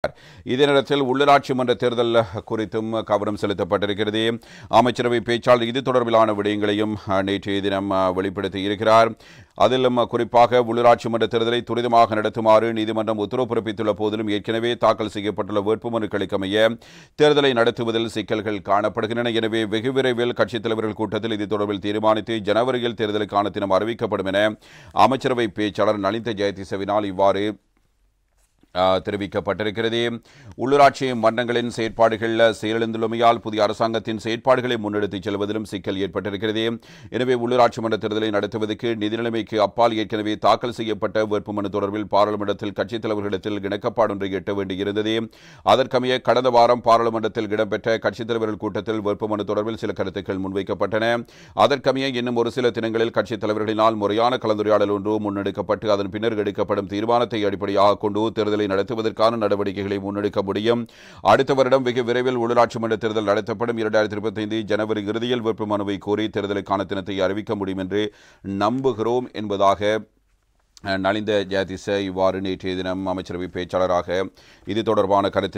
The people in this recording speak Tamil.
இதே நேரத்தில் உள்ளூராட்சி மன்ற தேர்தல் குறித்தும் கவனம் செலுத்தப்பட்டிருக்கிறது. அமைச்சரவை பேச்சாளர் இது தொடர்பிலான விடயங்களையும் நேற்றைய தினம் வெளிப்படுத்தி இருக்கிறார். அதிலும் குறிப்பாக உள்ளூராட்சி மன்ற தேர்தலை துரிதமாக நடத்துமாறு நீதிமன்றம் உத்தரவு பிறப்பித்துள்ள போதிலும் ஏற்கனவே தாக்கல் செய்யப்பட்டுள்ள வேட்புமனுக்களுக்கு அமைய தேர்தலை நடத்துவதில் சிக்கல்கள் காணப்படுகின்றன. எனவே வெகு விரைவில் கட்சித் தலைவர்கள் கூட்டத்தில் இது தொடர்பில் தீர்மானித்து ஜனவரியில் தேர்தலுக்கான தினம் அறிவிக்கப்படும் என அமைச்சரவை பேச்சாளர் நலிந்த ஜெயதிசவினால் இவ்வாறு தெரிவிக்கப்பட்டிருக்கிறது. உள்ளூராட்சி மன்றங்களின் செயற்பாடுகளில் செயலிழந்துள்ளமையால் புதிய அரசாங்கத்தின் செயற்பாடுகளை முன்னெடுத்துச் செல்வதிலும் சிக்கல் ஏற்பட்டிருக்கிறது. எனவே உள்ளூராட்சி மன்ற தேர்தலை நடத்துவதற்கு நிதி நிலைமைக்கு அப்பால் ஏற்கனவே தாக்கல் செய்யப்பட்ட வேட்புமனு தொடர்பில் பாராளுமன்றத்தில் கட்சித் தலைவர்களிடத்தில் இணக்கப்பாடொன்றை எட்ட வேண்டியிருந்தது. அதற்கமைய கடந்த வாரம் பாராளுமன்றத்தில் இடம்பெற்ற கட்சித் தலைவர்கள் கூட்டத்தில் வேட்புமனு தொடர்பில் சில கருத்துக்கள் முன்வைக்கப்பட்டன. அதற்கமைய இன்னும் ஒரு சில தினங்களில் கட்சித் தலைவர்களினால் முறையான கலந்துரையாடல் ஒன்று முன்னெடுக்கப்பட்டு அதன் பின்னர் எடுக்கப்படும் தீர்மானத்தை அடிப்படையாக கொண்டு தேர்தலை நடத்துவதற்கான நடவடிக்கைகளை முன்னெடுக்க முடியும். அடுத்த வருடம் வெகு விரைவில் உள்ளூராட்சி மன்ற தேர்தல் நடத்தப்படும். 2025 ஜனவரி இறுதியில் வேட்புமனுவை கோரி தேர்தலுக்கான தினத்தை அறிவிக்க முடியும் என்று நம்புகிறோம் என்பதாக நலிந்த ஜெயதிச இவ்வாறு நேற்றைய தினம் அமைச்சரவை பேச்சாளராக இது தொடர்பான கருத்தினை